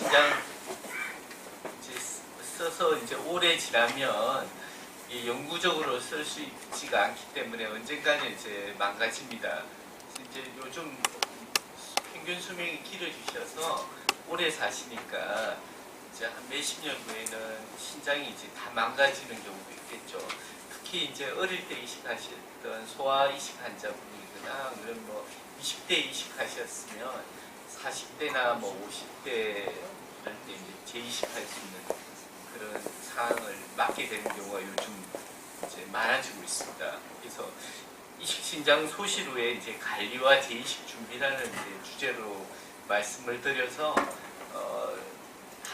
신장 이제 써서 이제 오래 지나면 영구적으로 쓸 수 있지가 않기 때문에 언젠가는 이제 망가집니다. 이제 요즘 평균 수명이 길어지셔서 오래 사시니까 이제 한 몇십 년 후에는 신장이 이제 다 망가지는 경우도 있겠죠. 특히 이제 어릴 때 이식하셨던 소아 이식 환자분이거나 그런 뭐 20대 이식하셨으면 40대나 뭐 50대 할 때 이제 재이식할 수 있는 그런 상황을 맞게 되는 경우가 요즘 이제 많아지고 있습니다. 그래서 이식신장 소실 후에 이제 관리와 재이식 준비라는 이제 주제로 말씀을 드려서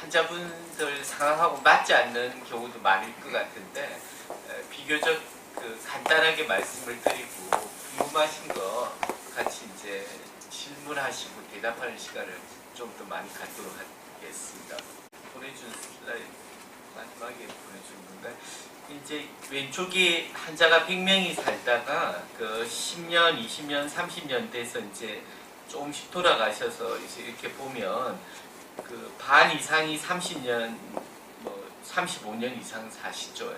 환자분들 상황하고 맞지 않는 경우도 많을 것 같은데 비교적 간단하게 말씀을 드리고 궁금하신 거 같이 이제 질문하시고 대답하는 시간을 좀 더 많이 갖도록 하겠습니다. 보내준 슬라이드 마지막에 보내준 건가요? 이제 왼쪽에 환자가 100명이 살다가 그 10년, 20년, 30년 돼서 이제 조금씩 돌아가셔서 이제 이렇게 보면 그 반 이상이 30년, 뭐 35년 이상 사시죠.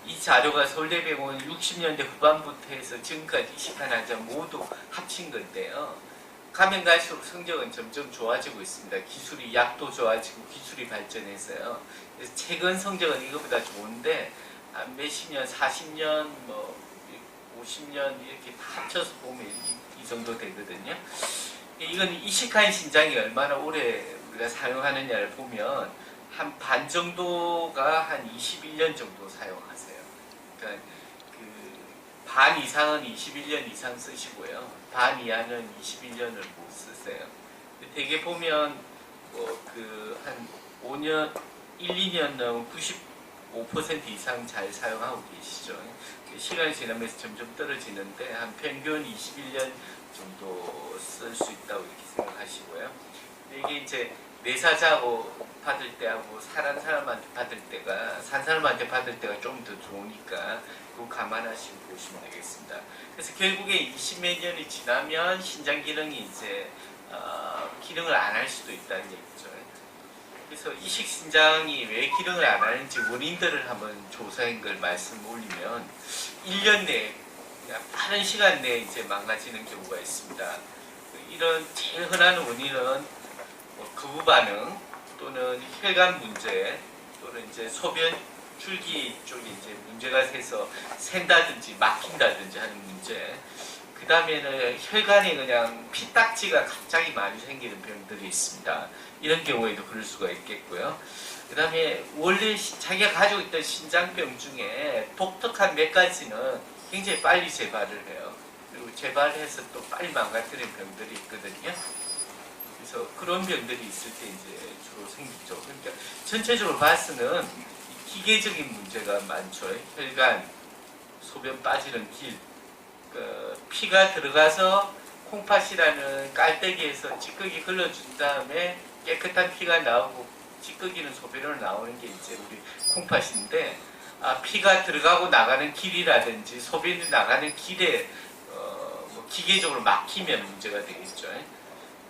이 자료가 서울대병원 60년대 후반부터 해서 지금까지 이식한 환자 모두 합친 건데요. 가면 갈수록 성적은 점점 좋아지고 있습니다. 기술이 약도 좋아지고 기술이 발전해서요. 그래서 최근 성적은 이거보다 좋은데 몇십 년, 40년, 뭐 50년 이렇게 다 합쳐서 보면 이 정도 되거든요. 이건 이식한 신장이 얼마나 오래 우리가 사용하느냐를 보면 한 반 정도가 한 21년 정도 사용하세요. 그러니까 반 이상은 21년 이상 쓰시고요. 반 이하는 21년을 못 쓰세요. 되게 보면 한 5년, 1, 2년은 95% 이상 잘 사용하고 계시죠. 시간이 지나면서 점점 떨어지는데 한 평균 21년 정도 쓸 수 있다고 이렇게 생각하시고요. 이게 이제 내사자하고 받을 때하고 산 사람한테 받을 때가 좀 더 좋으니까 그거 감안하시고 보시면 되겠습니다. 그래서 결국에 20몇 년이 지나면 신장 기능이 이제 기능을 안 할 수도 있다는 얘기죠. 그래서 이식 신장이 왜 기능을 안 하는지 원인들을 한번 조사한 걸 말씀 올리면 1년 내에 그냥 빠른 시간 내에 이제 망가지는 경우가 있습니다. 이런 제일 흔한 원인은 거부 반응 또는 혈관 문제 또는 이제 소변 줄기 쪽에 이제 문제가 생겨서 샌다든지 막힌다든지 하는 문제. 그 다음에는 혈관에 그냥 피딱지가 갑자기 많이 생기는 병들이 있습니다. 이런 경우에도 그럴 수가 있겠고요. 그 다음에 원래 자기가 가지고 있던 신장병 중에 독특한 몇 가지는 굉장히 빨리 재발을 해요. 그리고 재발해서 또 빨리 망가뜨리는 병들이 있거든요. 그래서 그런 병들이 있을 때 이제 주로 생기죠. 그러니까 전체적으로 봐서는 기계적인 문제가 많죠. 혈관, 소변 빠지는 길, 피가 들어가서 콩팥이라는 깔때기에서 찌꺼기 걸러준 다음에 깨끗한 피가 나오고 찌꺼기는 소변으로 나오는 게 이제 우리 콩팥인데 피가 들어가고 나가는 길이라든지 소변이 나가는 길에 기계적으로 막히면 문제가 되겠죠.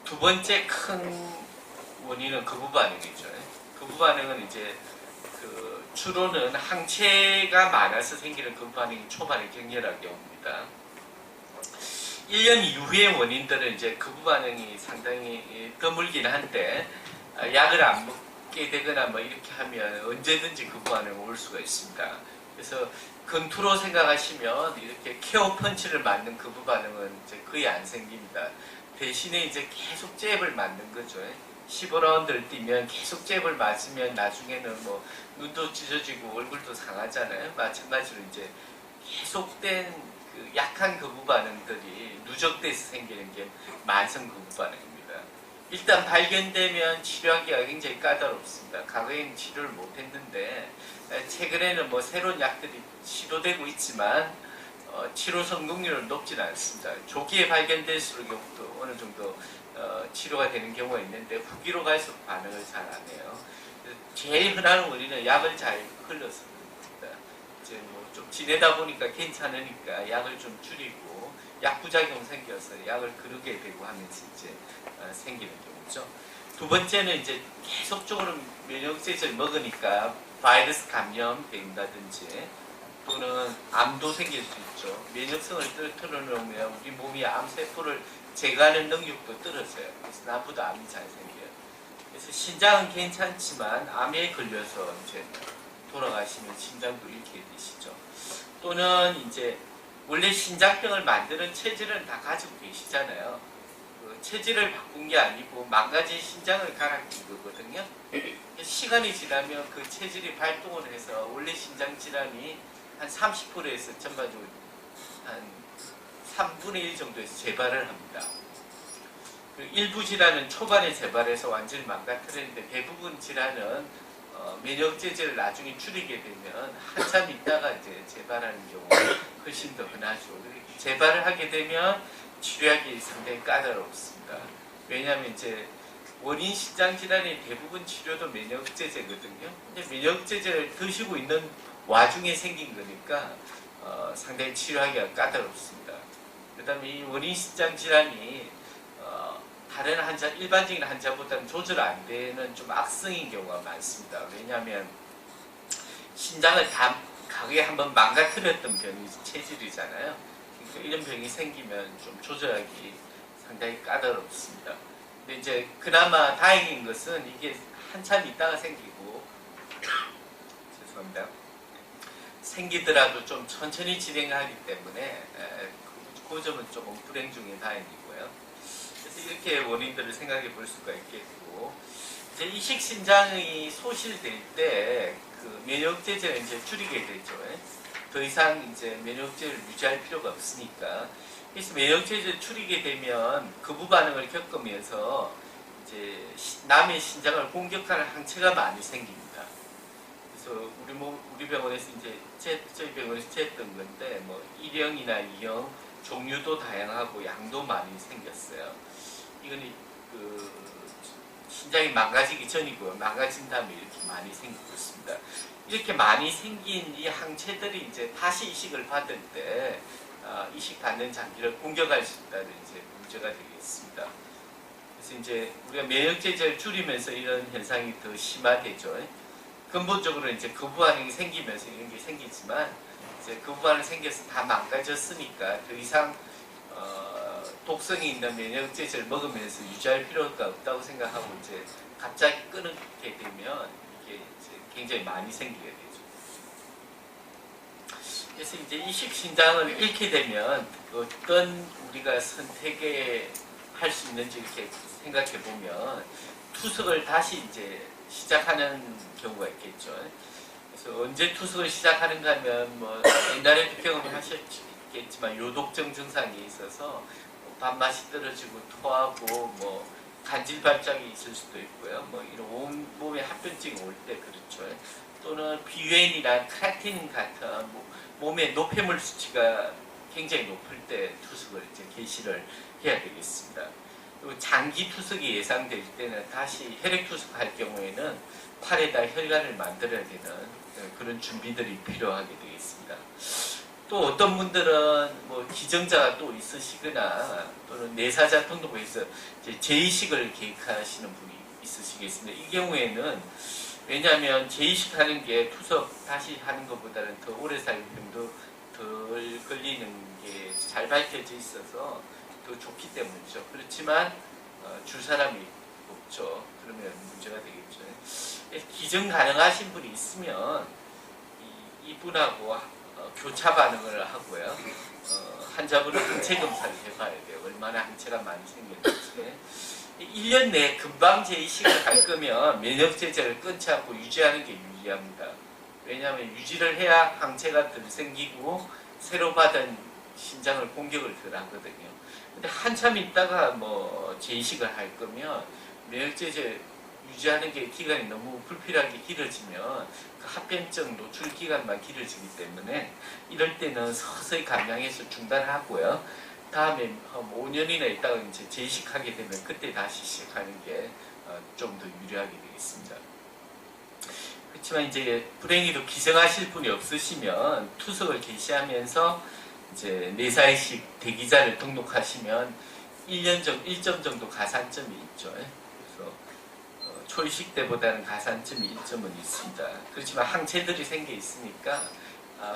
두 번째 큰 원인은 거부 반응이죠. 거부 반응은 이제 주로는 항체가 많아서 생기는 거부 반응이 초반에 격렬하게 옵니다. 1년 이후의 원인들은 이제 거부 반응이 상당히 드물긴 한데 약을 안 먹게 되거나 뭐 이렇게 하면 언제든지 거부 반응이 올 수가 있습니다. 그래서 건투로 생각하시면 이렇게 케어 펀치를 맞는 거부 반응은 이제 거의 안 생깁니다. 대신에 이제 계속 잽을 맞는 거죠. 15라운드를 뛰면 계속 잽을 맞으면 나중에는 뭐 눈도 찢어지고 얼굴도 상하잖아요. 마찬가지로 이제 계속된 약한 거부 반응들이 누적돼서 생기는 게 만성 거부 반응입니다. 일단 발견되면 치료하기가 굉장히 까다롭습니다. 과거에는 치료를 못했는데 최근에는 뭐 새로운 약들이 시도되고 있지만 치료 성공률은 높지는 않습니다. 조기에 발견될수록 또 어느 정도 치료가 되는 경우가 있는데 후기로 갈수록 반응을 잘 안 해요. 제일 흔한 원인은 약을 잘 흘러서 그렇습니다. 이제 뭐 좀 지내다 보니까 괜찮으니까 약을 좀 줄이고 약부작용 생겨서 약을 거르게 되고 하면서 이제 생기는 경우죠. 두 번째는 이제 계속적으로 면역제제를 먹으니까 바이러스 감염된다든지 또는 암도 생길 수 있죠. 면역성을 틀어놓으면 우리 몸이 암세포를 제거하는 능력도 떨어져요. 그래서 나보다 암이 잘 생겨요. 그래서 신장은 괜찮지만 암에 걸려서 이제 돌아가시면 신장도 잃게 되시죠. 또는 이제 원래 신장병을 만드는 체질은 다 가지고 계시잖아요. 그 체질을 바꾼 게 아니고 망가진 신장을 갈아낀 거거든요. 시간이 지나면 그 체질이 발동을 해서 원래 신장 질환이 한 30%에서 전반적으로 한 3분의 1 정도에서 재발을 합니다. 일부 질환은 초반에 재발해서 완전히 망가뜨리는데 대부분 질환은 면역제제를 나중에 줄이게 되면 한참 있다가 이제 재발하는 경우가 훨씬 더 흔하죠. 재발을 하게 되면 치료하기 상당히 까다롭습니다. 왜냐하면 이제 원인 신장 질환의 대부분 치료도 면역제제거든요. 근데 면역제제를 드시고 있는 와중에 생긴 거니까 상당히 치료하기가 까다롭습니다. 그 다음에 이 원인 신장 질환이 다른 환자, 일반적인 환자보다는 조절 안 되는 좀 악성인 경우가 많습니다. 왜냐하면 신장을 다 강하게 한번 망가뜨렸던 병이 체질이잖아요. 그러니까 이런 병이 생기면 좀 조절하기 상당히 까다롭습니다. 근데 이제 그나마 다행인 것은 이게 한참 있다가 생기고 죄송합니다. 생기더라도 좀 천천히 진행하기 때문에 그 점은 조금 불행 중에 다행이고요. 그래서 이렇게 원인들을 생각해 볼 수가 있겠고, 이제 이식신장이 소실될 때 그 면역제제를 이제 줄이게 되죠. 더 이상 이제 면역제를 유지할 필요가 없으니까. 그래서 면역제제를 줄이게 되면 거부 반응을 겪으면서 이제 남의 신장을 공격하는 항체가 많이 생깁니다. 그래서 우리 병원에서 이제 저희 병원에서 재했던 건데 뭐 1형이나 2형 종류도 다양하고 양도 많이 생겼어요. 이건 그 신장이 망가지기 전이고 망가진 다음에 이렇게 많이 생기고 있습니다. 이렇게 많이 생긴 이 항체들이 이제 다시 이식을 받을 때 이식 받는 장기를 공격할 수 있다는 이제 문제가 되겠습니다. 그래서 이제 우리가 면역제제를 줄이면서 이런 현상이 더 심화되죠. 근본적으로 이제 거부 반응이 생기면서 이런 게 생기지만 이제 거부 반응이 생겨서 다 망가졌으니까 더 이상 독성이 있는 면역제제를 먹으면서 유지할 필요가 없다고 생각하고 이제 갑자기 끊게 되면 이게 이제 굉장히 많이 생기게 되죠. 그래서 이제 이식신장을 잃게 되면 어떤 우리가 선택에 할 수 있는지 이렇게 생각해 보면 투석을 다시 이제 시작하는 경우가 있겠죠. 그래서 언제 투석을 시작하는가 하면 뭐 옛날에도 경험을 하셨겠지만 요독증 증상이 있어서 밥맛이 떨어지고 토하고 뭐 간질 발작이 있을 수도 있고요. 뭐 이런 온몸에 합병증이 올 때 그렇죠. 또는 비웨인이나 크레아틴 같은 몸의 노폐물 수치가 굉장히 높을 때 투석을 이제 개시를 해야 되겠습니다. 그리고 장기 투석이 예상될 때는 다시 혈액 투석할 경우에는 팔에다 혈관을 만들어야 되는 그런 준비들이 필요하게 되겠습니다. 또 어떤 분들은 뭐 기증자가 또 있으시거나 또는 내사자 등록에서 재이식을 계획하시는 분이 있으시겠습니다. 이 경우에는 왜냐하면 재이식하는 게 투석 다시 하는 것보다는 더 오래 살 병도 덜 걸리는 게 잘 밝혀져 있어서 더 좋기 때문이죠. 그렇지만 줄 사람이 없죠. 그러면 문제가 되겠죠. 기증 가능하신 분이 있으면 이분하고 교차 반응을 하고요. 환자분은 항체 검사를 해봐야 돼요. 얼마나 항체가 많이 생겼는지. 1년 내에 금방 재이식을 할 거면 면역제제를 끊지 않고 유지하는 게 유리합니다. 왜냐하면 유지를 해야 항체가 덜 생기고 새로 받은 신장을 공격을 덜 하거든요. 근데 한참 있다가 뭐 재이식을 할 거면 면역제제 유지하는 게 기간이 너무 불필요하게 길어지면 그 합병증 노출 기간만 길어지기 때문에 이럴 때는 서서히 감량해서 중단하고요. 다음에 5년이나 있다가 이제 재이식하게 되면 그때 다시 시작하는 게 좀 더 유리하게 되겠습니다. 그렇지만 이제 불행히도 기증하실 분이 없으시면 투석을 개시하면서 이제 내사이식 대기자를 등록하시면 1점 정도 가산점이 있죠. 그래서 초이식 때보다는 가산점이 1점은 있습니다. 그렇지만 항체들이 생겨 있으니까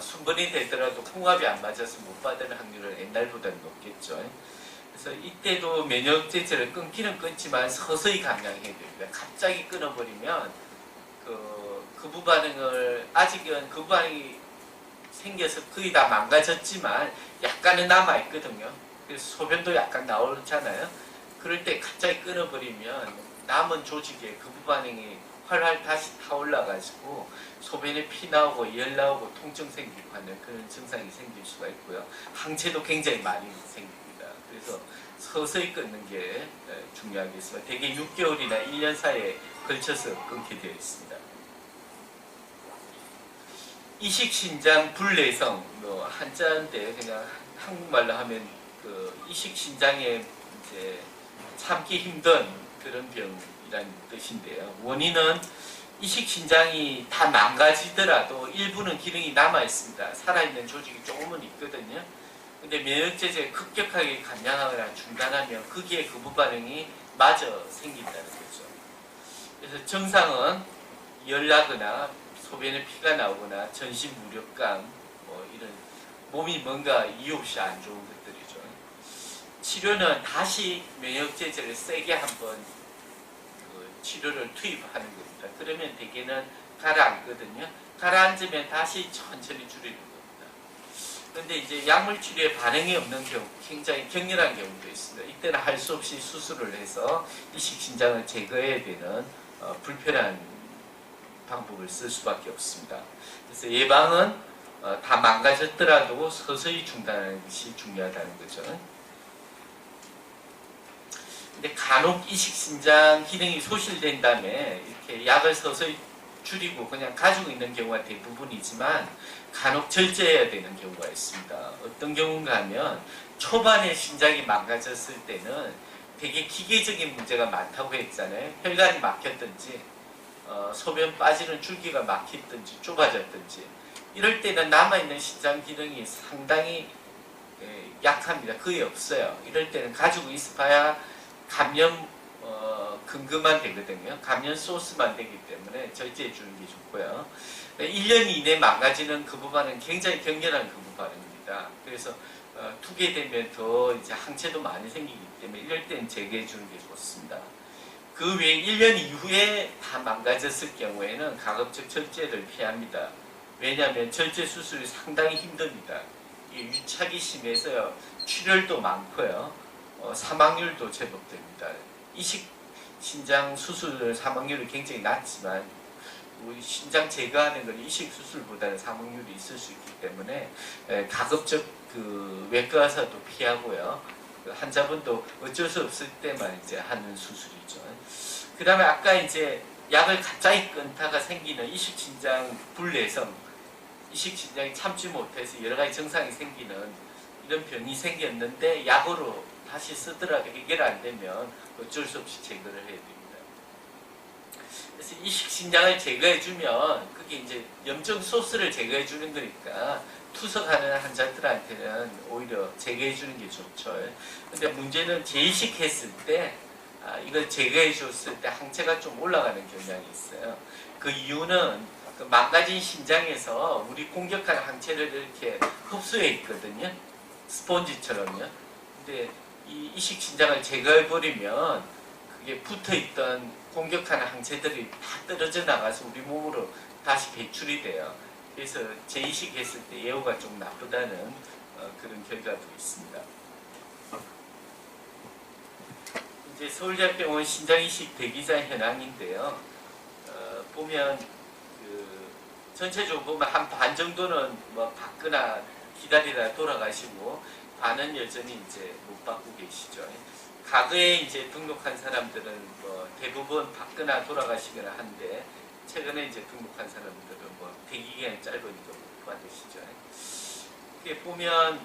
순번이 되더라도 홍합이 안 맞아서 못 받을 확률은 옛날보다는 높겠죠. 그래서 이때도 면역제제를 끊기는 끊지만 서서히 감량해야 됩니다. 갑자기 끊어버리면 거부 반응을 아직은 거부 반응이 생겨서 거의 다 망가졌지만 약간은 남아있거든요. 그래서 소변도 약간 나오잖아요. 그럴 때 갑자기 끊어버리면 남은 조직에 거부 반응이 활활 다시 타올라가지고 소변에 피 나오고 열 나오고 통증 생기고 하는 그런 증상이 생길 수가 있고요. 항체도 굉장히 많이 생깁니다. 그래서 서서히 끊는 게 중요하겠습니다. 대개 6개월이나 1년 사이에 걸쳐서 끊게 되어 있습니다. 이식신장 불내성, 한자인데 그냥 한국말로 하면 이식신장에 이제 참기 힘든 그런 병이라는 뜻인데요. 원인은 이식신장이 다 망가지더라도 일부는 기능이 남아 있습니다. 살아있는 조직이 조금은 있거든요. 근데 면역제제가 급격하게 감량하거나 중단하면 거기에 거부 반응이 마저 생긴다는 거죠. 그래서 증상은 열나거나 소변에 피가 나오거나 전신 무력감, 이런 몸이 뭔가 이유 없이 안 좋은 것들이죠. 치료는 다시 면역제제를 세게 한번 치료를 투입하는 겁니다. 그러면 대개는 가라앉거든요. 가라앉으면 다시 천천히 줄이는 겁니다. 그런데 이제 약물 치료에 반응이 없는 경우, 굉장히 격렬한 경우도 있습니다. 이때는 할 수 없이 수술을 해서 이식신장을 제거해야 되는 불편한 방법을 쓸 수밖에 없습니다. 그래서 예방은 다 망가졌더라도 서서히 중단하는 것이 중요하다는 거죠. 근데 간혹 이식신장 기능이 소실된 다음에 이렇게 약을 서서히 줄이고 그냥 가지고 있는 경우가 대부분이지만 간혹 절제해야 되는 경우가 있습니다. 어떤 경우인가 하면 초반에 신장이 망가졌을 때는 되게 기계적인 문제가 많다고 했잖아요. 혈관이 막혔든지 소변 빠지는 줄기가 막히든지 좁아졌든지 이럴 때는 남아있는 신장 기능이 상당히 약합니다. 거의 없어요. 이럴 때는 가지고 있어봐야 감염 근거만 되거든요. 감염 소스만 되기 때문에 절제해 주는 게 좋고요. 1년 이내 망가지는 거부 반응은 굉장히 격렬한 거부 반응입니다. 그래서 투게 되면 더 이제 항체도 많이 생기기 때문에 이럴 때는 제거해 주는 게 좋습니다. 그 외에 1년 이후에 다 망가졌을 경우에는 가급적 절제를 피합니다. 왜냐하면 절제 수술이 상당히 힘듭니다. 유착이 심해서 출혈도 많고요. 사망률도 제법 됩니다. 이식신장 수술 사망률이 굉장히 낮지만 우리 신장 제거하는 건 이식수술보다는 사망률이 있을 수 있기 때문에 가급적 외과 의사도 피하고요. 환자분도 어쩔 수 없을 때만 이제 하는 수술이죠. 그 다음에 아까 이제 약을 갑자기 끊다가 생기는 이식신장 불내성, 이식신장이 참지 못해서 여러 가지 증상이 생기는 이런 병이 생겼는데 약으로 다시 쓰더라도 해결 안 되면 어쩔 수 없이 제거를 해야 됩니다. 그래서 이식신장을 제거해주면 그게 이제 염증 소스를 제거해주는 거니까 투석하는 환자들한테는 오히려 제거해주는 게 좋죠. 근데 문제는 재이식했을 때 이걸 제거해줬을 때 항체가 좀 올라가는 경향이 있어요. 그 이유는 그 망가진 신장에서 우리 공격하는 항체를 이렇게 흡수해 있거든요. 스폰지처럼요. 근데 이 이식신장을 제거해버리면 그게 붙어있던 공격하는 항체들이 다 떨어져 나가서 우리 몸으로 다시 배출이 돼요. 그래서 재이식했을 때 예후가 좀 나쁘다는 그런 결과도 있습니다. 이제 서울대학병원 신장이식 대기자 현황인데요. 보면 전체적으로 보면 한 반 정도는 뭐 받거나 기다리다 돌아가시고 반은 여전히 이제 못 받고 계시죠. 과거에 이제 등록한 사람들은 뭐 대부분 받거나 돌아가시거나 한데 최근에 이제 등록한 사람들은 뭐 대기기간이 짧으니까 못 받으시죠. 이게 보면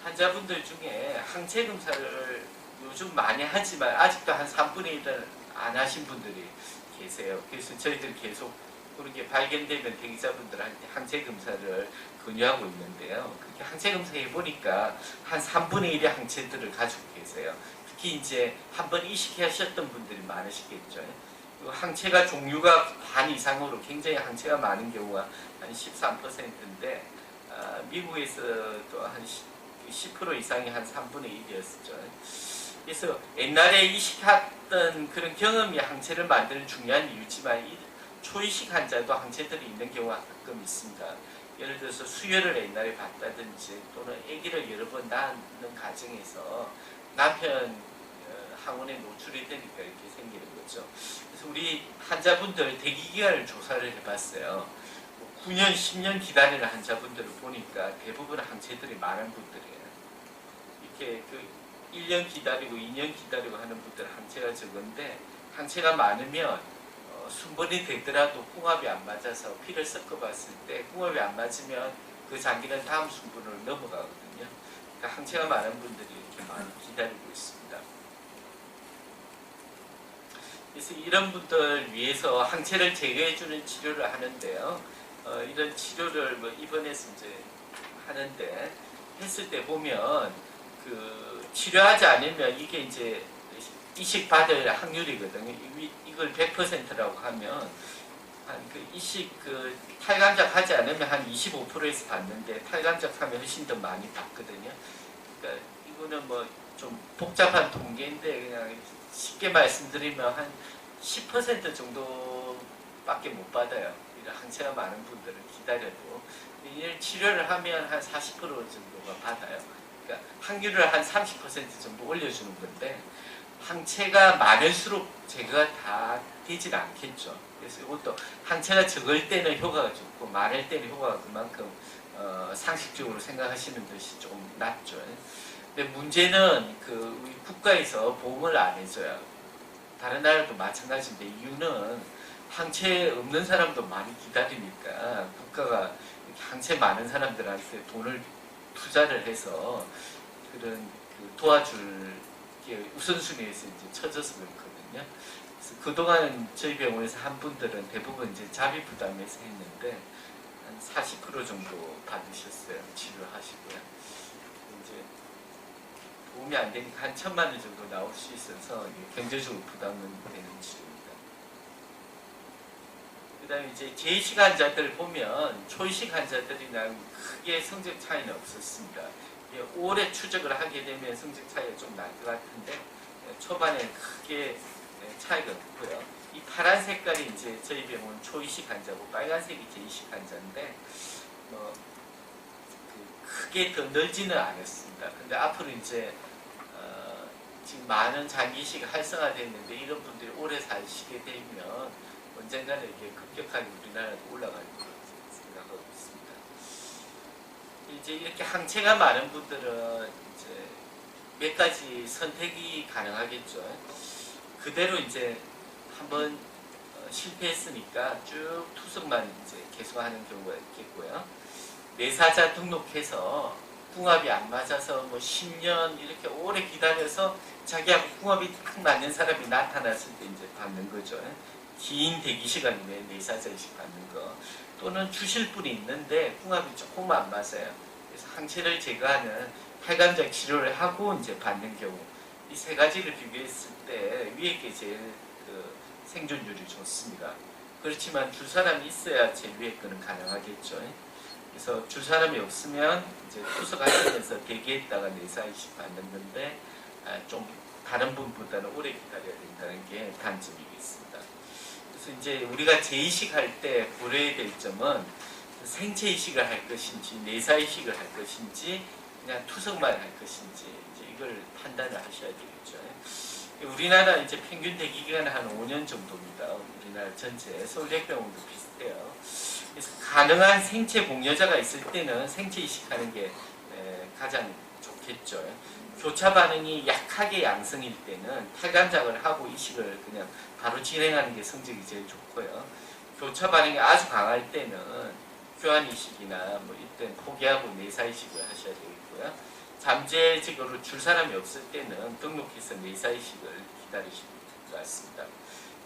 환자분들 중에 항체 검사를 요즘 많이 하지만 아직도 한 3분의 1을 안 하신 분들이 계세요. 그래서 저희들 계속 그렇게 발견되면 대기자분들한테 항체 검사를 권유하고 있는데요. 그렇게 항체 검사 해보니까 한 3분의 1의 항체들을 가지고 계세요. 특히 이제 한번 이식하셨던 분들이 많으시겠죠. 항체가 종류가 반 이상으로 굉장히 항체가 많은 경우가 한 13%인데 미국에서도 한 10% 이상이 한 3분의 1이었죠. 그래서 옛날에 이식했던 그런 경험이 항체를 만드는 중요한 이유지만 초이식 환자도 항체들이 있는 경우가 가끔 있습니다. 예를 들어서 수혈을 옛날에 받다든지 또는 아기를 여러 번 낳는 과정에서 남편 항원에 노출이 되니까 이렇게 생기는 거죠. 그래서 우리 환자분들 대기기간을 조사를 해봤어요. 9년, 10년 기다리는 환자분들을 보니까 대부분 항체들이 많은 분들이에요. 이렇게 1년 기다리고 2년 기다리고 하는 분들은 항체가 적은데 항체가 많으면 순번이 되더라도 궁합이 안 맞아서 피를 섞어봤을 때 궁합이 안 맞으면 그 장기는 다음 순번으로 넘어가거든요. 그러니까 항체가 많은 분들이 이렇게 많이 기다리고 있습니다. 그래서 이런 분들 위해서 항체를 제거해주는 치료를 하는데요. 이런 치료를 뭐 입원해서 이제 하는데 했을 때 보면 치료하지 않으면 이게 이제 이식 받을 확률이거든요. 이걸 100%라고 하면 이식 탈감작 하지 않으면 한 25%에서 받는데 탈감작 하면 훨씬 더 많이 받거든요. 그러니까 이거는 뭐 좀 복잡한 통계인데 그냥 쉽게 말씀드리면 한 10% 정도밖에 못 받아요. 이런 항체가 많은 분들은 기다려도 이 치료를 하면 한 40% 정도가 받아요. 그러니까 확률을 한 30% 정도 올려주는 건데 항체가 많을수록 제거가 다 되질 않겠죠. 그래서 이것도 항체가 적을 때는 효과가 좋고 많을 때는 효과가 그만큼 상식적으로 생각하시는 것이 조금 낮죠. 근데 문제는 우리 국가에서 보험을 안 해줘요. 다른 나라도 마찬가지인데 이유는 항체 없는 사람도 많이 기다리니까 국가가 항체 많은 사람들한테 돈을 투자를 해서 그런 도와줄 우선순위에서 이제 쳐져서 그렇거든요. 그래서 그동안 저희 병원에서 한 분들은 대부분 이제 자비 부담해서 했는데 한 40% 정도 받으셨어요. 치료하시고요. 이제 도움이 안 되니까 한 1,000만 원 정도 나올 수 있어서 경제적으로 부담은 되는 치료입니다. 그 다음에 이제 제이식 환자들 보면 초이식 환자들이랑 크게 성적 차이는 없었습니다. 오래 추적을 하게 되면 성적 차이가 좀 날 것 같은데 초반에 크게 차이가 없고요. 이 파란 색깔이 이제 저희 병원 초이식 환자고 빨간색이 제이식 환자인데 크게 더 늘지는 않았습니다. 근데 앞으로 이제 지금 많은 장기이식이 활성화됐는데 이런 분들이 오래 사시게 되면 언젠가는 이게 급격하게 우리나라도 올라갈 거라고 생각하고 있습니다. 이제 이렇게 항체가 많은 분들은 이제 몇 가지 선택이 가능하겠죠. 그대로 이제 한번 실패했으니까 쭉 투석만 이제 계속하는 경우가 있겠고요. 내사자 등록해서 궁합이 안 맞아서 뭐 10년 이렇게 오래 기다려서 자기하고 궁합이 딱 맞는 사람이 나타났을 때 이제 받는 거죠. 긴 대기 시간 내에 내사자 이식 받는 거. 또는 주실 분이 있는데 궁합이 조금 안 맞아요. 그래서 항체를 제거하는 탈감작 치료를 하고 이제 받는 경우. 이 세 가지를 비교했을 때 위에 게 제일 생존율이 좋습니다. 그렇지만 줄 사람이 있어야 제일 위에 거는 가능하겠죠. 그래서 줄 사람이 없으면 이제 투석하시면서 대기했다가 내사 이식 받는 건데 좀 다른 분보다는 오래 기다려야 된다는 게 단점이겠습니다. 그래서 이제 우리가 재이식 할 때 고려해야 될 점은 생체 이식을 할 것인지 내사 이식을 할 것인지 그냥 투석만 할 것인지 이제 이걸 판단을 하셔야 되겠죠. 우리나라 이제 평균 대기 기간은 한 5년 정도입니다. 우리나라 전체 서울대병원도 비슷해요. 그래서 가능한 생체 공여자가 있을 때는 생체 이식하는 게 가장 좋겠죠. 교차 반응이 약하게 양성일 때는 탈감작을 하고 이식을 그냥 바로 진행하는 게 성적이 제일 좋고요. 교차 반응이 아주 강할 때는 교환 이식이나 뭐 이때 포기하고 내사 이식을 하셔야 되겠고요. 잠재적으로 줄 사람이 없을 때는 등록해서 내사 이식을 기다리시면 될 것 같습니다.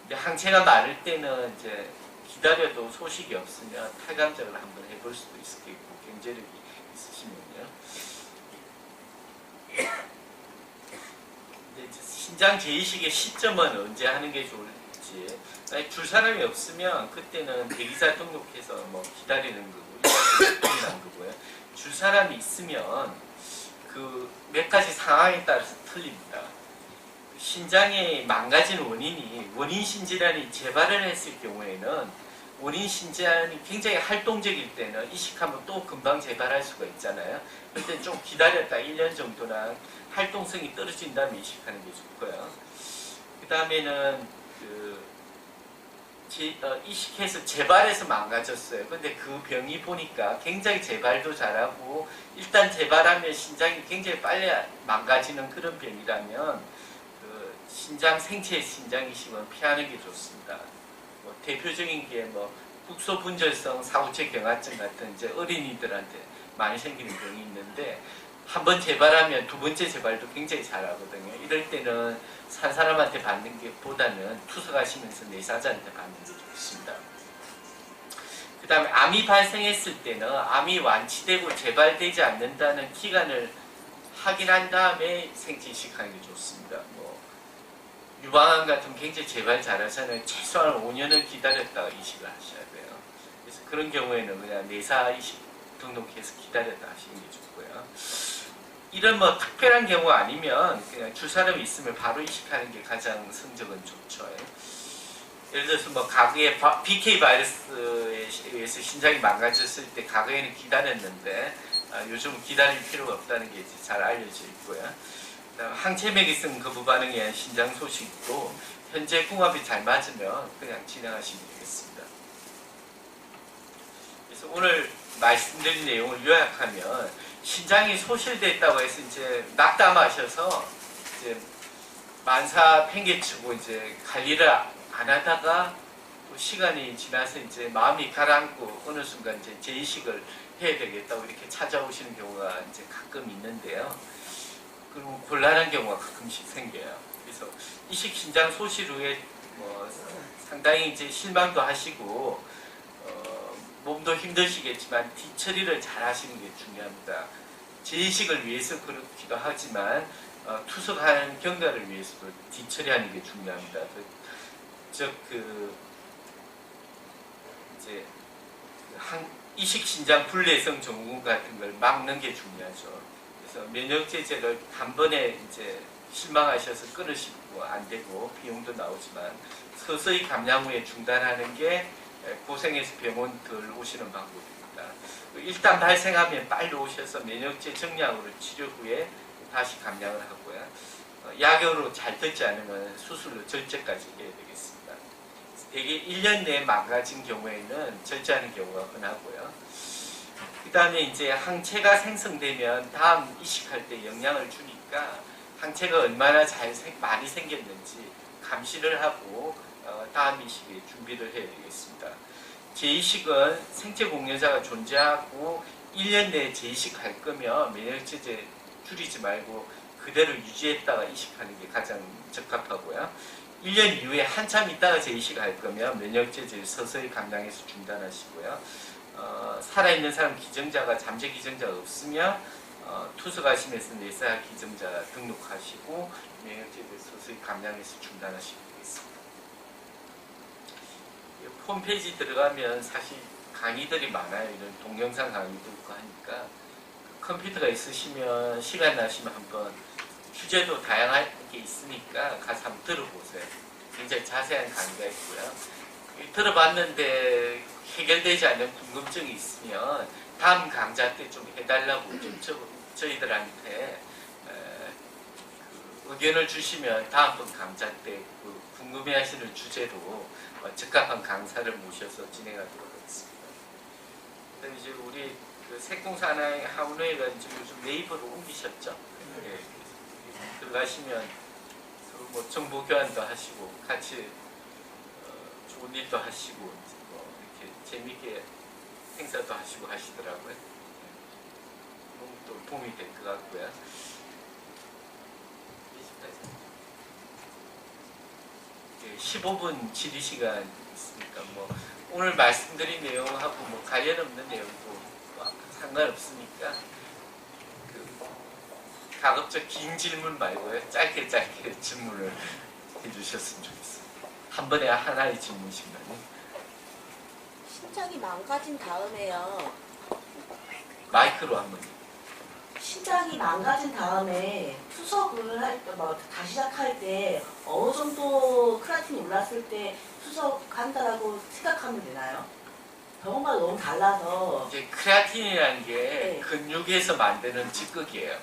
근데 항체가 많을 때는 이제 기다려도 소식이 없으면 탈감작을 한번 해볼 수도 있겠고 경제력이 있으시면요. 이제 신장 재이식의 시점은 언제 하는 게 좋을지. 줄 사람이 없으면 그때는 대기자 등록해서 뭐 기다리는 거고 일반 거고요. 줄 사람이 있으면 그 몇 가지 상황에 따라서 틀립니다. 신장이 망가진 원인이 원인 신질환이 재발을 했을 경우에는 원인 신질환이 굉장히 활동적일 때는 이식하면 또 금방 재발할 수가 있잖아요. 그때 좀 기다렸다 1년 정도나 활동성이 떨어진 다음에 이식하는 게 좋고요. 그 다음에는 이식해서 재발해서 망가졌어요. 근데 그 병이 보니까 굉장히 재발도 잘하고 일단 재발하면 신장이 굉장히 빨리 망가지는 그런 병이라면 신장 생체 신장 이식은 피하는 게 좋습니다. 뭐 대표적인 게 뭐 국소분절성 사후체 경화증 같은 이제 어린이들한테 많이 생기는 병이 있는데 한 번 재발하면 두 번째 재발도 굉장히 잘하거든요. 이럴 때는 산 사람한테 받는 게 보다는 투석하시면서 내사자한테 받는 게 좋습니다. 그 다음에 암이 발생했을 때는 암이 완치되고 재발되지 않는다는 기간을 확인한 다음에 생체 이식하는 게 좋습니다. 뭐 유방암 같은 굉장히 재발 잘하잖아요. 최소한 5년을 기다렸다가 이식을 하셔야 돼요. 그래서 그런 경우에는 그냥 내사 이식 등록해서 기다렸다 하시는 게 좋고요. 이런 뭐 특별한 경우 아니면 그냥 줄 사람이 있으면 바로 이식하는 게 가장 성적은 좋죠. 예를 들어서 뭐 과거에 BK 바이러스에 의해서 신장이 망가졌을 때 과거에는 기다렸는데 요즘은 기다릴 필요가 없다는 게 이제 잘 알려져 있고요. 항체맥이성 거부 반응에 의한 신장 소식도 현재 궁합이 잘 맞으면 그냥 진행하시면 되겠습니다. 그래서 오늘 말씀드린 내용을 요약하면 신장이 소실됐다고 해서 이제 낙담하셔서 이제 만사 팽개치고 이제 관리를 안 하다가 또 시간이 지나서 이제 마음이 가라앉고 어느 순간 이제 재이식을 해야 되겠다고 이렇게 찾아오시는 경우가 이제 가끔 있는데요. 그리고 곤란한 경우가 가끔씩 생겨요. 그래서 이식 신장 소실 후에 뭐 상당히 이제 실망도 하시고 몸도 힘드시겠지만 뒤처리를 잘 하시는 게 중요합니다. 재이식을 위해서 그렇기도 하지만 투석하는 경과를 위해서도 뒤처리하는 게 중요합니다. 이제 이식 신장 불내성 증후군 같은 걸 막는 게 중요하죠. 그래서 면역제제를 단번에 이제 실망하셔서 끊으시고 안 되고 비용도 나오지만 서서히 감량 후에 중단하는 게 고생해서 병원 덜 오시는 방법입니다. 일단 발생하면 빨리 오셔서 면역제 정량으로 치료 후에 다시 감량을 하고요. 약으로 잘 듣지 않으면 수술로 절제까지 해야 되겠습니다. 대개 1년 내에 망가진 경우에는 절제하는 경우가 흔하고요. 그 다음에 이제 항체가 생성되면 다음 이식할 때 영향을 주니까 항체가 얼마나 많이 생겼는지 감시를 하고 다음 이식에 준비를 해야 되겠습니다. 재이식은 생체 공여자가 존재하고 1년 내에 재이식할 거면 면역체제 줄이지 말고 그대로 유지했다가 이식하는 게 가장 적합하고요. 1년 이후에 한참 있다가 재이식할 거면 면역체제를 서서히 감량해서 중단하시고요. 살아있는 사람 기증자가 잠재 기증자가 없으면 투석하시면서 내사 기증자 등록하시고 면역체제를 서서히 감량해서 중단하시면 되겠습니다. 홈페이지 들어가면 사실 강의들이 많아요. 이런 동영상 강의도 있고 하니까 컴퓨터가 있으시면 시간 나시면 한번 주제도 다양하게 있으니까 가서 한번 들어보세요. 굉장히 자세한 강의가 있고요. 들어봤는데 해결되지 않는 궁금증이 있으면 다음 강좌 때 좀 해달라고 좀 저희들한테 의견을 주시면 다음번 강좌 때 그 궁금해하시는 주제로 적합한 강사를 모셔서 진행하도록 하겠습니다. 그다음에 이제 우리 그 색동사나이 하운웨이가 이제 요즘 네이버로 옮기셨죠? 네. 들어가시면 뭐 정보 교환도 하시고 같이 좋은 일도 하시고 뭐 이렇게 재미있게 행사도 하시고 하시더라고요. 너무 또 도움이 될 것 같고요. 15분 질의 시간 있으니까 뭐 오늘 말씀드린 내용하고 뭐 관련 없는 내용도 뭐 상관없으니까 가급적 긴 질문 말고요. 짧게 질문을 해주셨으면 좋겠어요. 한 번에 하나의 질문씩만요. 신장이 망가진 다음에요. 마이크로 한번. 신장이 망가진 다음에 투석을 할 때, 뭐 다시 시작할 때 어느 정도 크레아틴이 올랐을 때 투석한다라고 생각하면 되나요? 병원마다 너무 달라서. 이제 크레아틴이라는 게 네. 근육에서 만드는 찌꺼기예요.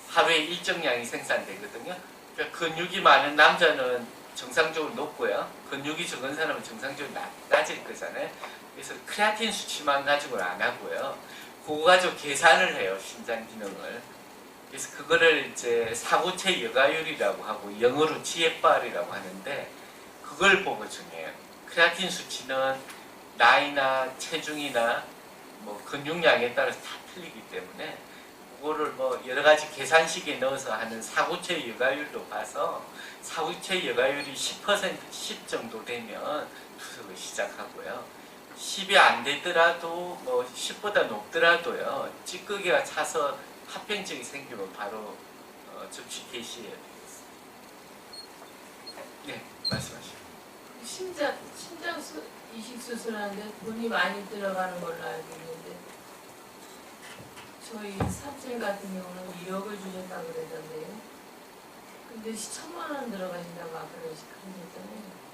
하루에 일정량이 생산되거든요. 그러니까 근육이 많은 남자는 정상적으로 높고요. 근육이 적은 사람은 정상적으로 낮을 거잖아요. 그래서 크레아틴 수치만 가지고는 안 하고요. 그거 가지고 계산을 해요. 신장 기능을. 그래서 그거를 이제 사구체 여가율이라고 하고 영어로 GFR이라고 하는데 그걸 보고 정해요. 크레아틴 수치는 나이나 체중이나 뭐 근육량에 따라서 다 틀리기 때문에 그거를 뭐 여러 가지 계산식에 넣어서 하는 사구체 여가율로 봐서 사구체 여가율이 10% 정도 되면 투석을 시작하고요. 10이 안 되더라도 뭐 10보다 높더라도요. 찌꺼기가 차서 합병증이 생기면 바로 접시 개시해야 되겠습니다. 네, 말씀하시죠. 신장 이식 수술하는데 돈이 많이 들어가는 걸로 알고 있는데 저희 삼촌 같은 경우는 1억을 주셨다고 그러던데요. 근데 1,000만 원 들어가신다고 아까 그러셨잖아요.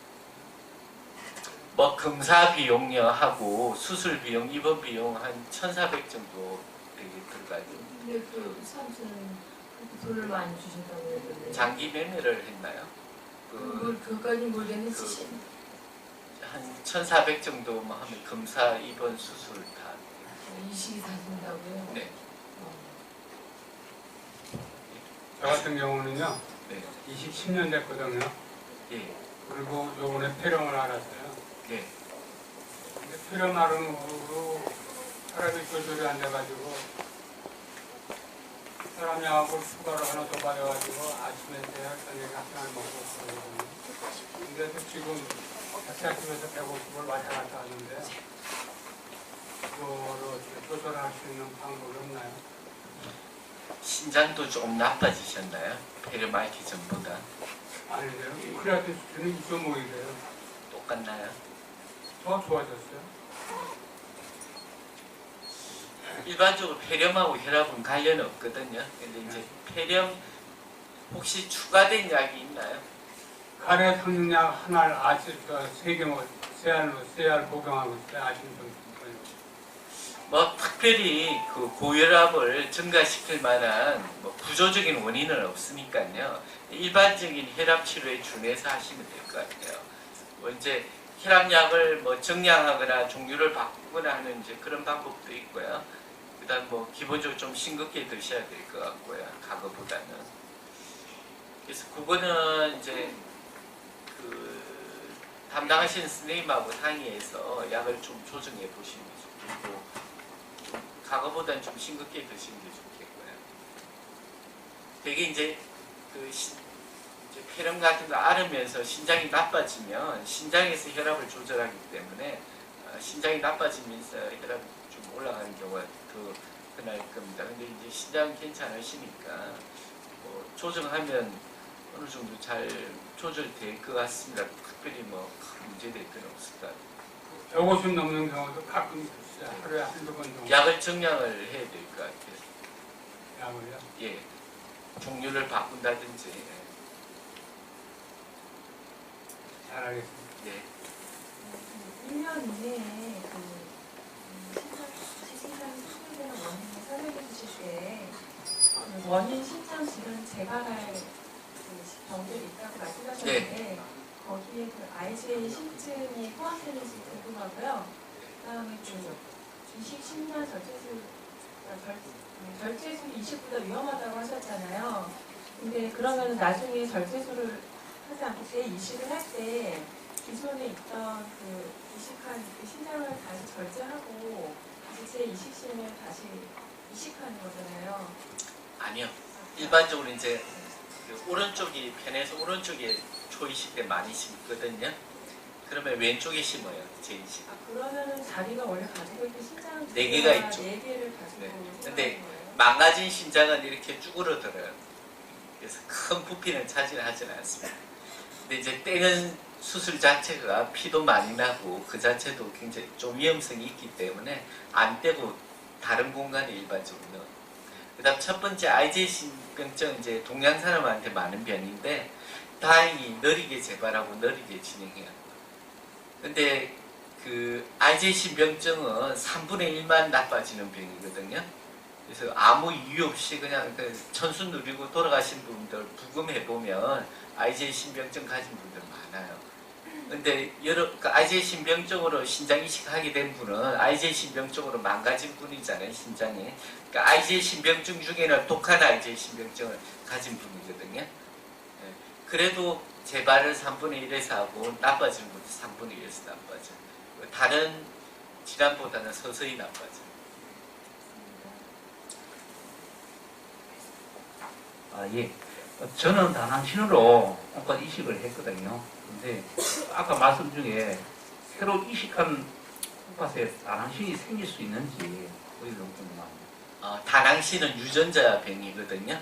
뭐 검사 비용요 하고 수술 비용, 입원 비용 한 1,400 정도 되게 들어가죠. 근데 그 삼촌은 그렇게 돈을 많이 주신다고 그러던데. 장기 매매를 했나요? 그거까지 모르겠는데 한 1,400 정도만 하면 검사, 입원, 수술 다. 이식이 사신다고요? 네. 저 같은 경우는요, 네. 20년 됐거든요. 예. 그리고 요번에 폐렴을 알았어요. 네. 근데 폐렴 앓은 후로 혈압이 조절이 안 돼가지고 혈압약을 추가로 하나 더 받아가지고 아침에 대학생이 하나 먹고 있거든요. 근데 지금 백사집에서 150을 왔다 갔다 하는데 그거를 어떻게 조절할 수 있는 방법이 없나요? 신장도 좀 나빠지셨나요? 폐렴 앓기 전보다 아닌데요. 크레아틴 수치는 2.5이래요. 똑같나요? 더 좋아졌어요. 일반적으로 폐렴하고 혈압은 관련 없거든요. 근데 이제 폐렴 혹시 추가된 약이 있나요? 가래 상약 하나를 아침 3개 먹, 3알 복용하고 있어요. 아침 점심. 뭐 특별히 그 고혈압을 증가시킬 만한 뭐 구조적인 원인은 없으니까요. 일반적인 혈압 치료에 준해서 하시면 될 것 같아요. 뭐 이제 혈압약을 뭐 정량하거나 종류를 바꾸거나 하는 이제 그런 방법도 있고요. 그다음 뭐 기본적으로 좀 싱겁게 드셔야 될 것 같고요. 과거보다는. 그래서 그거는 이제 그 담당하시는 선생님하고 상의해서 약을 좀 조정해 보시는 게 좋고. 과거보다는 좀 싱겁게 드시는 게 좋겠고요. 되게 이제 이제 폐렴 같은 거 앓으면서 신장이 나빠지면 신장에서 혈압을 조절하기 때문에 신장이 나빠지면서 혈압이 좀 올라가는 경우가 더 흔할 겁니다. 근데 이제 신장 괜찮으시니까 뭐 조정하면 어느 정도 잘 조절될 것 같습니다. 특별히 뭐 큰 문제될 건 없을 것 같아요. 150 넘는 경우도 가끔 있어요. 하루에 한두 번 정도. 약을 정량을 해야 될 것 같아요. 약을요? 예, 종류를 바꾼다든지. 잘 알겠습니다. 네. 1년 이내에 신장이 수술되는 원인을 설명해 주실 때 원인 신장실은 재발할 병들이 있다고 말씀하셨는데 거기에 그 IgA 신증이 포함되는지 궁금하고요. 그다음에 이식 심장 절제술이 이식보다 위험하다고 하셨잖아요. 근데 그러면 나중에 절제술을 하지 않고 재이식을 할 때 기존에 있던 그 이식한 그 신장을 다시 절제하고 다시 재이식심을 다시 이식하는 거잖아요. 아니요. 일반적으로 이제 그 오른쪽이 편해서 오른쪽에 초이식 때 많이 심거든요. 그러면 왼쪽에 심어요. 제20. 아, 그러면은 자기가 원래 가지고 있던 신장 네 개가 있죠. 4개를 가지고 네. 생각하는 근데 거예요? 망가진 신장은 이렇게 쭈그러들어요. 그래서 큰 부피는 차지하지는 않습니다. 근데 이제 떼는 수술 자체가 피도 많이 나고 그 자체도 굉장히 좀 위험성이 있기 때문에 안 떼고 다른 공간에 일반적으로 넣어요. 그 다음 첫 번째 IgA 신병증 이제 동양 사람한테 많은 병인데 다행히 느리게 재발하고 느리게 진행해요. 근데 그 IgA 신병증은 3분의 1만 나빠지는 병이거든요. 그래서 아무 이유 없이 그냥 그 천수 누리고 돌아가신 분들 부검해보면 IgA 신병증 가진 분들 많아요. 근데 그 IgA 신병증으로 신장 이식하게 된 분은 IgA 신병증으로 망가진 분이잖아요, 신장이. 그러니까 IgA 신병증 중에는 독한 IgA 신병증을 가진 분이거든요. 예. 그래도 재발을 3분의 1에서 하고 나빠진 분도 3분의 1에서 나빠져요. 다른 질환보다는 서서히 나빠져요. 아, 예. 저는 다낭신으로 onco 이식을 했거든요. 근데 아까 말씀 중에 새로 이식한 콩팥에 다낭신이 생길 수 있는지 그게 너무 궁금합니다. 다낭신은 유전자 병이거든요.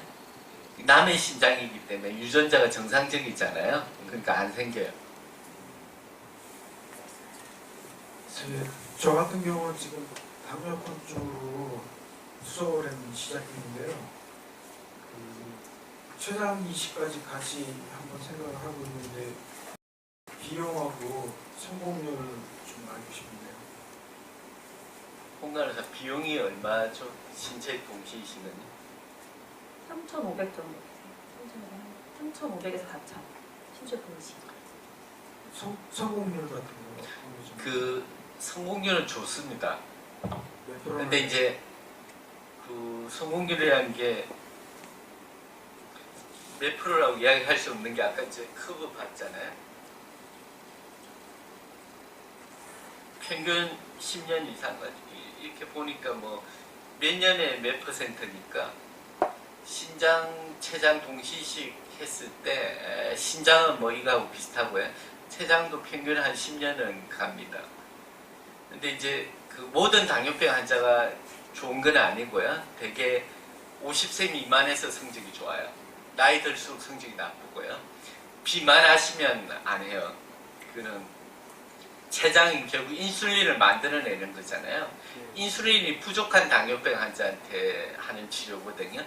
남의 신장이기 때문에 유전자가 정상적이잖아요. 그러니까 안 생겨요. 저 같은 경우는 지금 당뇨권 쪽으로 수소오랜 시작했는데요. 췌장 이식까지 같이 한번 생각을 하고 있는데 비용하고 성공률을 좀 알고 싶은데요. 홍간호사 비용이 얼마죠? 신체 동시 이식은? 3,500 정도. 3,500에서 4,000. 신체 동시. 성공률 같은 거 좀 그 성공률은 좋습니다. 몇 프로나 근데 이제 그 성공률이라는 게 몇 프로라고 이야기할 수 없는 게 아까 이제 커브 봤잖아요. 평균 10년 이상 이렇게 보니까 뭐 몇 년에 몇 %니까 신장, 췌장 동시식 했을 때 신장은 뭐 이거하고 비슷하고요. 췌장도 평균 한 10년은 갑니다. 근데 이제 그 모든 당뇨병 환자가 좋은 건 아니고요. 대개 50세 미만에서 성적이 좋아요. 나이 들수록 성적이 나쁘고요. 비만하시면 안 해요. 그는 췌장이 결국 인슐린을 만들어내는 거잖아요. 인슐린이 부족한 당뇨병 환자한테 하는 치료거든요.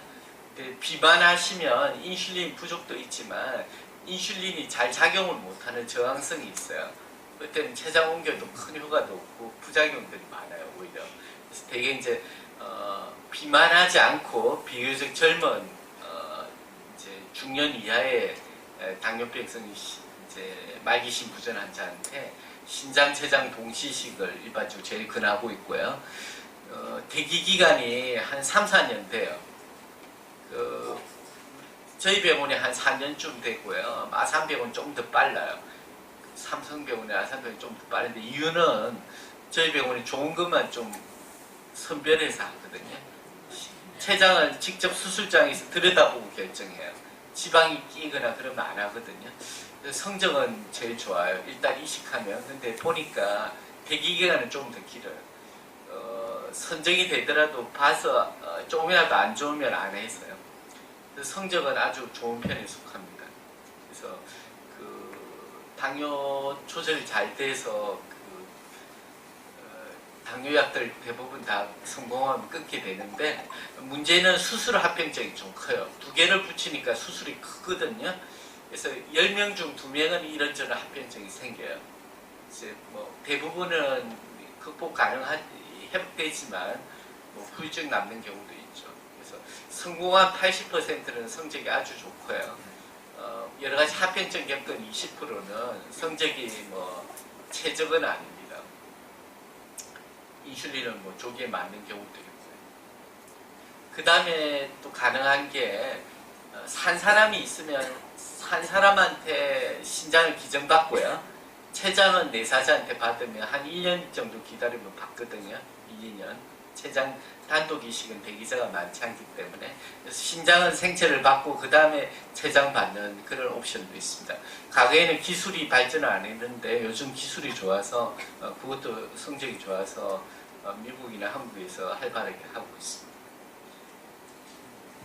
근데 비만하시면 인슐린 부족도 있지만 인슐린이 잘 작용을 못하는 저항성이 있어요. 그때는 췌장 옮겨도 큰 효과도 없고 부작용들이 많아요, 오히려. 그래서 되게 이제 비만하지 않고 비교적 젊은 이제 중년 이하의 당뇨병성 이제 말기신 부전 환자한테 신장, 췌장 동시식을 일반적으로 제일 권하고 있고요. 대기 기간이 한 3, 4년 돼요. 저희 병원이 한 4년쯤 되고요. 아산병원은 좀 더 빨라요. 삼성병원이 아산병원이 좀 더 빠른데 이유는 저희 병원이 좋은 것만 좀 선별해서 하거든요. 췌장을 직접 수술장에서 들여다보고 결정해요. 지방이 끼거나 그러면 안 하거든요. 성적은 제일 좋아요. 일단 이식하면. 근데 보니까 대기기간은 좀 더 길어요. 선정이 되더라도 봐서 조금이라도 안 좋으면 안 해서요. 성적은 아주 좋은 편에 속합니다. 그래서 그 당뇨 조절이 잘 돼서 당뇨약들 대부분 다 성공하면 끊게 되는데 문제는 수술 합병증이 좀 커요. 2개를 붙이니까 수술이 크거든요. 그래서 10명 중 2명은 이런저런 합병증이 생겨요. 이제 뭐 대부분은 극복 회복되지만 뭐 후유증 남는 경우도 있죠. 그래서 성공한 80%는 성적이 아주 좋고요. 여러 가지 합병증 겪은 20%는 성적이 뭐 최적은 아닙니다. 인슐린은 뭐 조기에 맞는 경우도 있고요. 그 다음에 또 가능한 게 산 사람이 있으면 한 사람한테 신장을 기증받고요. 췌장은 내사자한테 받으면 한 1년 정도 기다리면 받거든요. 1, 2년. 췌장 단독 이식은 대기자가 많지 않기 때문에 그래서 신장은 생체를 받고 그 다음에 췌장 받는 그런 옵션도 있습니다. 과거에는 기술이 발전을 안 했는데 요즘 기술이 좋아서 그것도 성적이 좋아서 미국이나 한국에서 활발하게 하고 있습니다.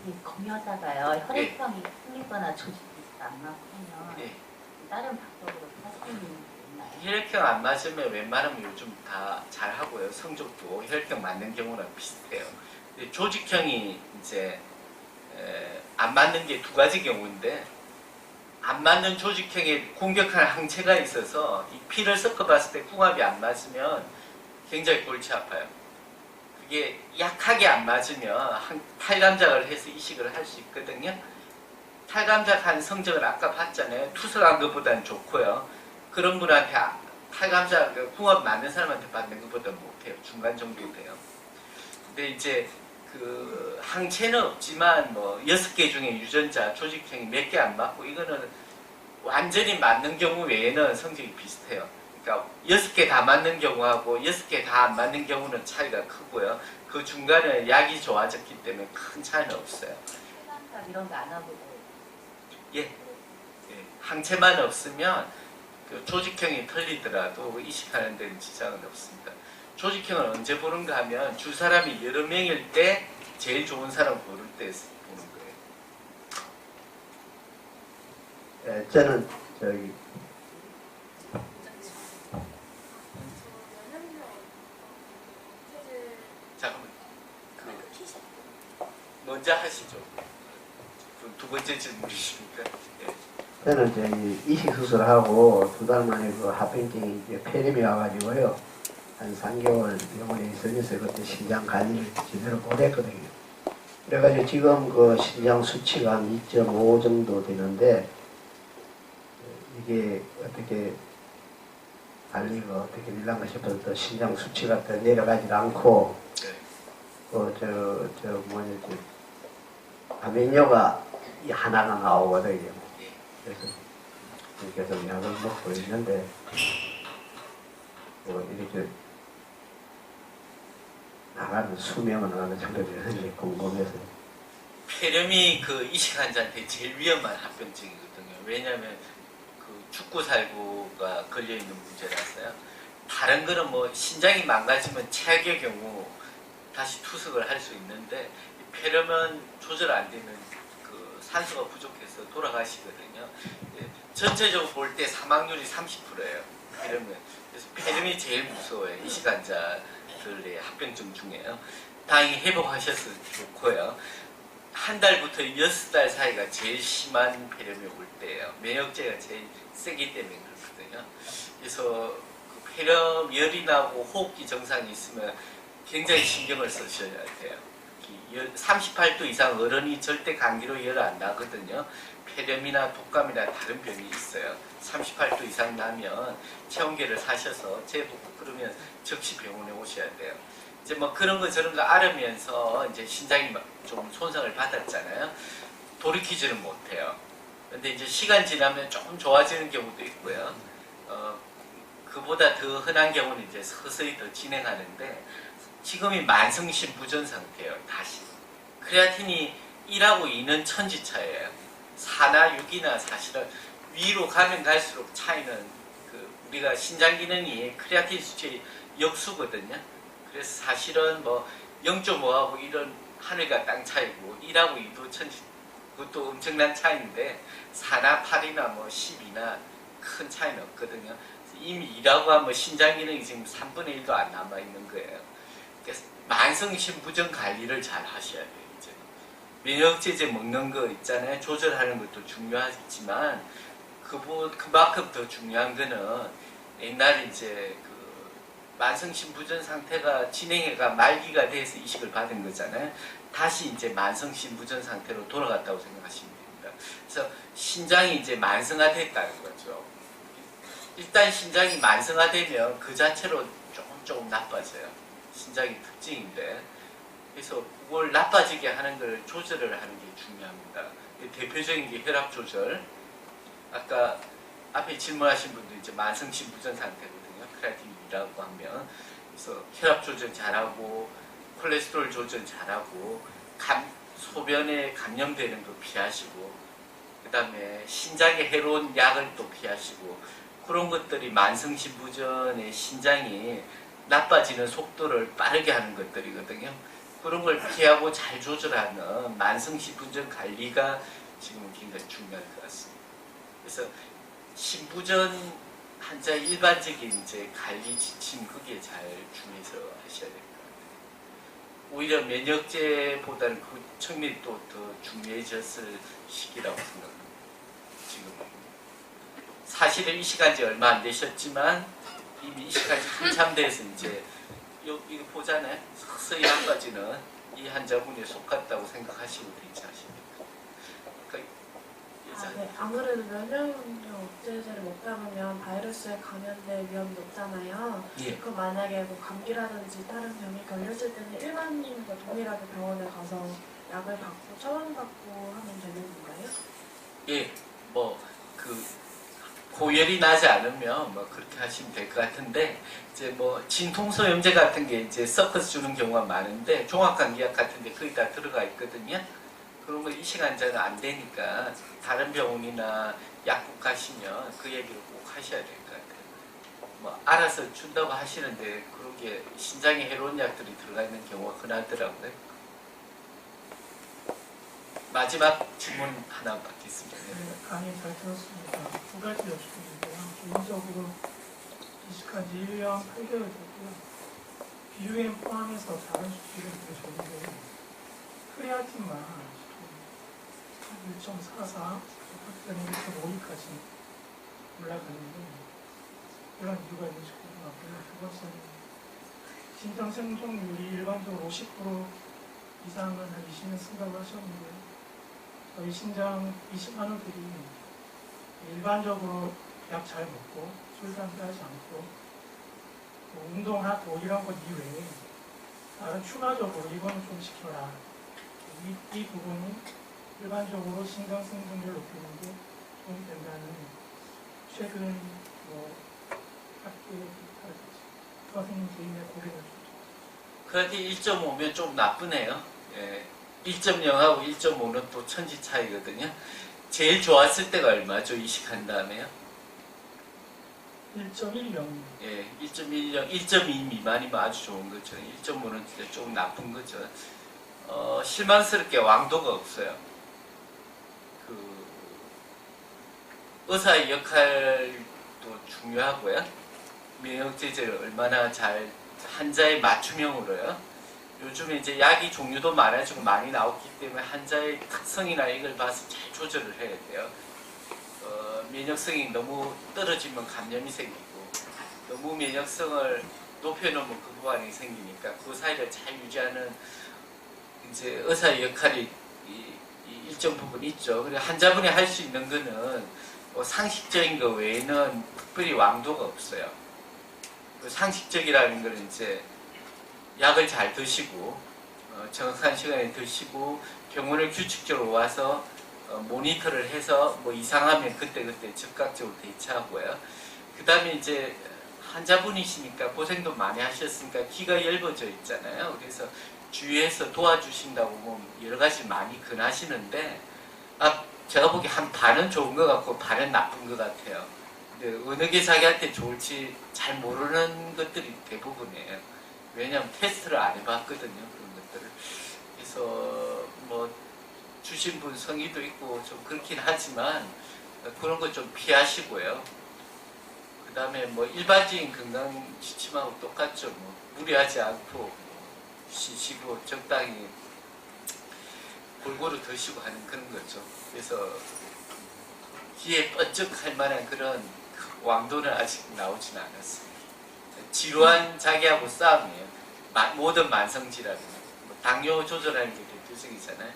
이 검여자가요 혈액형이 틀리거나 조직이 안 맞으면 예. 다른 방법으로 할 수 있는 게 있나요? 혈액형 안 맞으면 웬만하면 요즘 다 잘하고요. 성적도 혈액형 맞는 경우랑 비슷해요. 근데 조직형이 이제 안 맞는 게 두 가지 경우인데 안 맞는 조직형에 공격하는 항체가 있어서 이 피를 섞어봤을 때 궁합이 안 맞으면 굉장히 골치 아파요. 그게 약하게 안 맞으면 탈감작을 해서 이식을 할 수 있거든요. 탈감작한 성적을 아까 봤잖아요. 투석한 것보다는 좋고요. 그런 분한테 탈감작 궁합 맞는 사람한테 받는 것보다 못해요. 중간 정도 돼요. 근데 이제 그 항체는 없지만 뭐 6개 중에 유전자 조직형이 몇 개 안 맞고 이거는 완전히 맞는 경우 외에는 성적이 비슷해요. 그러니까 6개 다 맞는 경우하고 6개 다 안 맞는 경우는 차이가 크고요. 그 중간에 약이 좋아졌기 때문에 큰 차이는 없어요. 탈감작 이런 거 안 하고 예. 항체만 없으면 그 조직형이 틀리더라도 이식하는 데는 지장은 없습니다. 조직형을 언제 보는가 하면 주 사람이 여러 명일 때 제일 좋은 사람 고를 때 보는 거예요. 저는 저기 잠깐만. 먼저 하시죠. 그럼 두 번째 질문이십니까? 예. 저는 저기 이식 수술하고 2달 만에 그 합병증이 이제 폐렴이 와가지고요 한 3개월 병원에 있으면서 그때 신장 관리를 제대로 못했거든요. 그래가지고 지금 그 신장 수치가 한 2.5 정도 되는데 이게 어떻게 관리가 어떻게 될란가 싶어서 또 신장 수치가 더 내려가지 않고 감염료가 하나가 나오거든요. 그래서 계속 약을 먹고 있는데 이렇게 나가는 수명은 어느 정도 되는지 궁금해서. 폐렴이 그 이식 환자한테 제일 위험한 합병증이거든요. 왜냐하면 그 죽고 살고가 걸려 있는 문제라서요. 다른 거는 뭐 신장이 망가지면 최악의 경우 다시 투석을 할 수 있는데 폐렴은 조절 안 되면 그 산소가 부족해서 돌아가시거든요. 전체적으로 볼 때 사망률이 30%예요. 폐렴은. 그래서 폐렴이 제일 무서워요. 이식 환자들의 합병증 중에요. 다행히 회복하셔서 좋고요. 한 달부터 6달 사이가 제일 심한 폐렴이 올 때예요. 면역제가 제일 세기 때문에 그렇거든요. 그래서 그 폐렴 열이 나고 호흡기 정상이 있으면 굉장히 신경을 쓰셔야 돼요. 38도 이상 어른이 절대 감기로 열 안 나거든요. 폐렴이나 독감이나 다른 병이 있어요. 38도 이상 나면 체온계를 사셔서 재보고 그러면 즉시 병원에 오셔야 돼요. 이제 뭐 그런 거 저런 거 알으면서 이제 신장이 좀 손상을 받았잖아요. 돌이키지는 못해요. 근데 이제 시간 지나면 조금 좋아지는 경우도 있고요. 그보다 더 흔한 경우는 이제 서서히 더 진행하는데 지금이 만성 신부전 상태예요. 다시 크레아틴이 1하고 2는 천지차예요. 4나 6이나 사실은 위로 가면 갈수록 차이는 그 우리가 신장 기능이 크레아틴 수치 역수거든요. 그래서 사실은 뭐 0.5하고 1은 하늘과 땅 차이고 1하고 2도 천지 그것도 엄청난 차이인데 4나 8이나 뭐 10이나 큰 차이는 없거든요. 이미 2라고 하면 신장 기능이 지금 3분의 1도 안 남아 있는 거예요. 그래서 만성 신부전 관리를 잘 하셔야 돼요. 이제 면역제제 먹는 거 있잖아요. 조절하는 것도 중요하지만 그만큼 더 중요한 거는 옛날에 이제 그 만성 신부전 상태가 진행해가 말기가 돼서 이식을 받은 거잖아요. 다시 이제 만성 신부전 상태로 돌아갔다고 생각하시면 됩니다. 그래서 신장이 이제 만성화됐다는 거죠. 일단 신장이 만성화되면 그 자체로 조금 나빠져요. 신장의 특징인데. 그래서 그걸 나빠지게 하는 걸 조절을 하는 게 중요합니다. 대표적인 게 혈압 조절. 아까 앞에 질문하신 분도 이제 만성 신부전 상태거든요. 크레아틴이라고 하면. 그래서 혈압 조절 잘하고 콜레스테롤 조절 잘하고 소변에 감염되는 거 피하시고 그 다음에 신장에 해로운 약을 또 피하시고 그런 것들이 만성신부전의 신장이 나빠지는 속도를 빠르게 하는 것들이거든요. 그런 걸 피하고 잘 조절하는 만성신부전 관리가 지금은 굉장히 중요할 것 같습니다. 그래서 신부전 환자 일반적인 이제 관리 지침 그게 잘 주의해서 하셔야 될 것 같아요. 오히려 면역제보다는 그 측면이 또 더 중요해졌을 시기라고 생각합니다. 지금 사실은 이식한 지 얼마 안 되셨지만 이미 이식한 지 한참 돼서 이제 이거 보잖아요. 서서히 나빠지는 이 환자분에 속았다고 생각하시고 되지 않습니까? 네. 아무래도 면역력 억제제를 먹다 보면 바이러스에 감염될 위험이 높잖아요. 예. 그 만약에 뭐 감기라든지 다른 병이 걸렸을 때는 일반인과 동일하게 병원에 가서 약을 받고 처방받고 하면 되는 건가요? 예, 뭐 고열이 나지 않으면 뭐 그렇게 하시면 될 것 같은데 이제 뭐 진통소염제 같은 게 이제 서커스 주는 경우가 많은데 종합감기약 같은데 거의 다 들어가 있거든요. 그런 거 이식 환자는 안 되니까 다른 병원이나 약국 가시면 그 얘기를 꼭 하셔야 될 것 같아요. 뭐 알아서 준다고 하시는데 그런 게 신장에 해로운 약들이 들어가 있는 경우가 흔하더라고요. 마지막 질문 하나 받겠습니다. 네, 강의 잘 들었습니다. 두 가지 여쭙는데요. 개인적으로 이식한 지 1년 8개월 됐고요. 비유엔 포함해서 다른 수치를 되셨는데 크레아틴만 1.44, 그때는 1.52까지 올라갔는데 그런 이유가 있는지 궁금하고요. 두 번째는 신장 생존율이 일반적으로 50% 이상은 한 20년 쓴다고 하셨는데 저희 신장 이식환우들이 일반적으로 약 잘 먹고 술, 담배 하지 않고 뭐 운동하고 이런 것 이외에 다른 추가적으로 이거는 좀 시켜라. 이 부분이 일반적으로 신장 생존율 높이는 게 도움이 된다는 최근 뭐 학계 선생님 개인의 고견을 그렇게 1.5면 좀 나쁘네요. 예, 1.0하고 1.5는 또 천지 차이거든요. 제일 좋았을 때가 얼마죠? 이식한 다음에요? 1.10. 예, 1.10, 1.2 미만이면 아주 좋은 거죠. 1.5는 진짜 조금 나쁜 거죠. 실망스럽게 왕도가 없어요. 의사의 역할도 중요하고요. 면역제제를 얼마나 잘 환자의 맞춤형으로요. 요즘에 이제 약이 종류도 많아지고 많이 나왔기 때문에 환자의 특성이나 이걸 봐서 잘 조절을 해야 돼요. 면역성이 너무 떨어지면 감염이 생기고 너무 면역성을 높여놓으면 그 부분이 생기니까 그 사이를 잘 유지하는 이제 의사의 역할이 일정 부분 있죠. 그리고 환자분이 할 수 있는 거는 뭐 상식적인 거 외에는 특별히 왕도가 없어요. 상식적이라는 건 이제 약을 잘 드시고 정확한 시간에 드시고 병원을 규칙적으로 와서 모니터를 해서 뭐 이상하면 그때그때 즉각적으로 대처하고요. 그 다음에 이제 환자분이시니까 고생도 많이 하셨으니까 귀가 얇아져 있잖아요. 그래서 주위에서 도와주신다고 뭐 여러 가지 많이 권하시는데 제가 보기에 한 반은 좋은 것 같고 반은 나쁜 것 같아요. 근데 어느 게 자기한테 좋을지 잘 모르는 것들이 대부분이에요. 왜냐하면 테스트를 안 해봤거든요. 그런 것들을. 그래서 뭐 주신 분 성의도 있고 좀 그렇긴 하지만 그런 거 좀 피하시고요. 그 다음에 뭐 일반적인 건강 지침하고 똑같죠. 뭐 무리하지 않고 쉬시고 적당히 골고루 드시고 하는 그런 거죠. 그래서 귀에 번쩍할 만한 그런 왕도는 아직 나오진 않았습니다. 지루한 자기하고 싸움이에요. 모든 만성질환은 뭐 당뇨 조절하는 게 대표적이잖아요.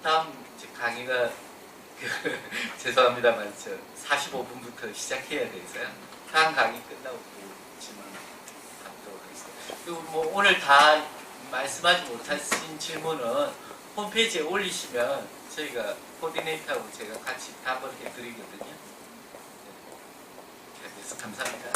다음 이제 강의가 죄송합니다만 45분부터 시작해야 돼서요. 다음 강의 끝나고 질문 받도록 하겠습니다. 그리고 뭐 오늘 다 말씀하지 못하신 질문은 홈페이지에 올리시면 저희가 코디네이터하고 제가 같이 답을 해드리거든요. 네. 그래서 감사합니다.